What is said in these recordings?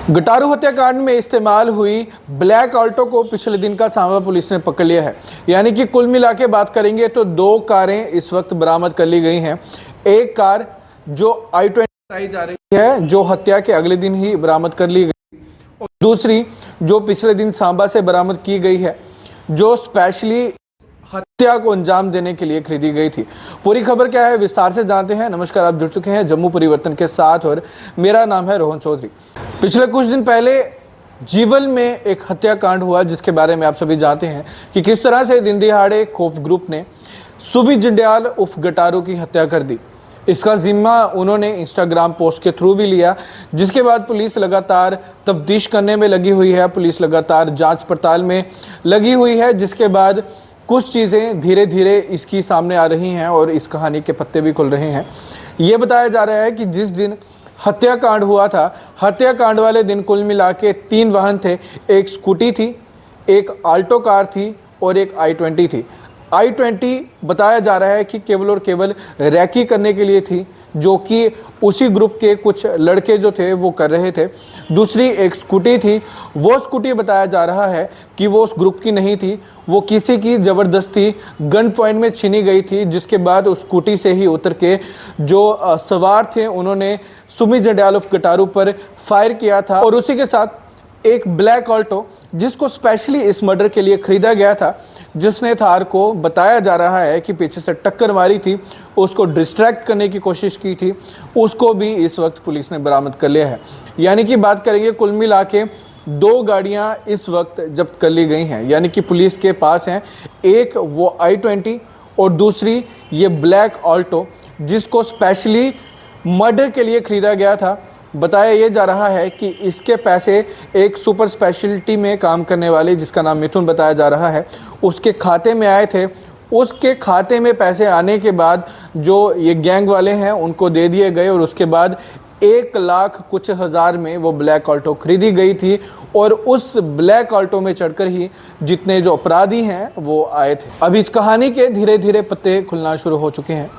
गटारू हत्याकांड में इस्तेमाल हुई ब्लैक ऑल्टो को पिछले दिन का सांबा पुलिस ने पकड़ लिया है। यानी कि कुल मिला के बात करेंगे तो दो कारें इस वक्त बरामद कर ली गई हैं। एक कार जो i20 बताई जा रही है, जो हत्या के अगले दिन ही बरामद कर ली गई, और दूसरी जो पिछले दिन सांबा से बरामद की गई है, जो स्पेशली हत्या को अंजाम देने के लिए खरीदी गई थी। पूरी खबर क्या है विस्तार से जानते हैं। नमस्कार, आप जुड़ चुके हैं जम्मू परिवर्तन के साथ और मेरा नाम है रोहन चौधरी। पिछले कुछ दिन पहले जीवल में एक हत्याकांड हुआ, जिसके बारे में आप सभी जानते हैं कि किस तरह से दिन दिहाड़े खौफ ग्रुप ने सुबी जंडियाल उर्फ गटारू की हत्या कर दी। इसका जिम्मा उन्होंने इंस्टाग्राम पोस्ट के थ्रू भी लिया, जिसके बाद पुलिस लगातार तफ्तीश करने में लगी हुई है। पुलिस लगातार जांच पड़ताल में लगी हुई है, जिसके बाद कुछ चीज़ें धीरे धीरे इसकी सामने आ रही हैं और इस कहानी के पत्ते भी खुल रहे हैं। ये बताया जा रहा है कि जिस दिन हत्याकांड हुआ था, हत्याकांड वाले दिन कुल मिला के 3 वाहन थे। एक स्कूटी थी, एक आल्टो कार थी और एक i20 थी। i20 बताया जा रहा है कि केवल और केवल रैकी करने के लिए थी, जो कि उसी ग्रुप के कुछ लड़के जो थे वो कर रहे थे। दूसरी एक स्कूटी थी, वो स्कूटी बताया जा रहा है कि वो उस ग्रुप की नहीं थी, वो किसी की ज़बरदस्ती गन पॉइंट में छीनी गई थी, जिसके बाद उस स्कूटी से ही उतर के जो सवार थे उन्होंने सुबी जंडियाल उर्फ गटारू पर फायर किया था। और उसी के साथ एक ब्लैक ऑल्टो, जिसको स्पेशली इस मर्डर के लिए खरीदा गया था, जिसने थार को बताया जा रहा है कि पीछे से टक्कर मारी थी, उसको डिस्ट्रैक्ट करने की कोशिश की थी, उसको भी इस वक्त पुलिस ने बरामद कर लिया है। यानी कि बात करेंगे कुल मिला के 2 गाड़ियां इस वक्त जब्त कर ली गई हैं। यानी कि पुलिस के पास हैं, एक वो i20 और दूसरी ये ब्लैक ऑल्टो, जिसको स्पेशली मर्डर के लिए खरीदा गया था। बताया ये जा रहा है कि इसके पैसे एक सुपर स्पेशलिटी में काम करने वाले, जिसका नाम मिथुन बताया जा रहा है, उसके खाते में आए थे। उसके खाते में पैसे आने के बाद जो ये गैंग वाले हैं उनको दे दिए गए और उसके बाद 1 लाख कुछ हज़ार में वो ब्लैक ऑल्टो खरीदी गई थी। और उस ब्लैक ऑल्टो में चढ़कर ही जितने जो अपराधी हैं वो आए थे। अब इस कहानी के धीरे धीरे पत्ते खुलना शुरू हो चुके हैं।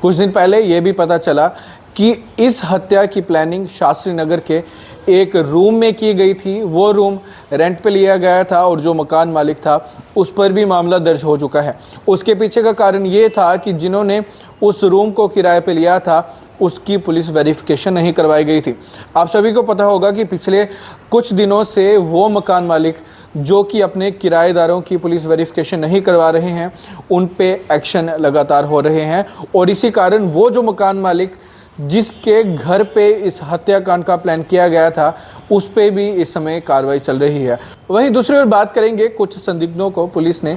कुछ दिन पहले ये भी पता चला कि इस हत्या की प्लानिंग शास्त्री नगर के एक रूम में की गई थी। वो रूम रेंट पे लिया गया था और जो मकान मालिक था उस पर भी मामला दर्ज हो चुका है। उसके पीछे का कारण ये था कि जिन्होंने उस रूम को किराए पे लिया था उसकी पुलिस वेरिफिकेशन नहीं करवाई गई थी। आप सभी को पता होगा कि पिछले कुछ दिनों से वो मकान मालिक जो कि अपने किराएदारों की पुलिस वेरिफिकेशन नहीं करवा रहे हैं, उन पे एक्शन लगातार हो रहे हैं। और इसी कारण वो जो मकान मालिक जिसके घर पे इस हत्याकांड का प्लान किया गया था, उस पे भी इस समय कार्रवाई चल रही है। वहीं दूसरी ओर बात करेंगे, कुछ संदिग्धों को पुलिस ने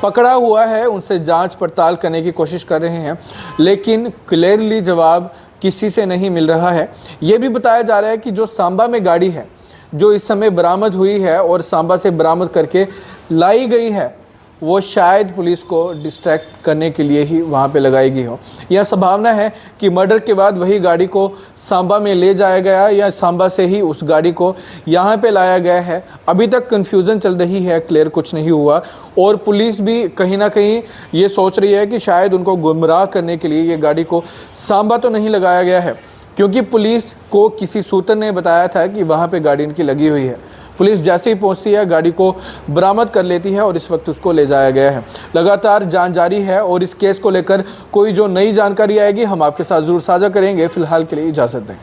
पकड़ा हुआ है, उनसे जांच पड़ताल करने की कोशिश कर रहे हैं, लेकिन क्लियरली जवाब किसी से नहीं मिल रहा है। ये भी बताया जा रहा है कि जो सांबा में गाड़ी है जो इस समय बरामद हुई है और सांबा से बरामद करके लाई गई है, वो शायद पुलिस को डिस्ट्रैक्ट करने के लिए ही वहाँ पे लगाई गई हो। यह संभावना है कि मर्डर के बाद वही गाड़ी को सांबा में ले जाया गया या सांबा से ही उस गाड़ी को यहाँ पे लाया गया है। अभी तक कन्फ्यूज़न चल रही है, क्लियर कुछ नहीं हुआ। और पुलिस भी कहीं ना कहीं ये सोच रही है कि शायद उनको गुमराह करने के लिए ये गाड़ी को सांबा तो नहीं लगाया गया है, क्योंकि पुलिस को किसी सूत्र ने बताया था कि वहाँ पे गाड़ी इनकी लगी हुई है। पुलिस जैसे ही पहुंचती है गाड़ी को बरामद कर लेती है और इस वक्त उसको ले जाया गया है। लगातार जांच जारी है और इस केस को लेकर कोई जो नई जानकारी आएगी हम आपके साथ जरूर साझा करेंगे। फिलहाल के लिए इजाजत दें।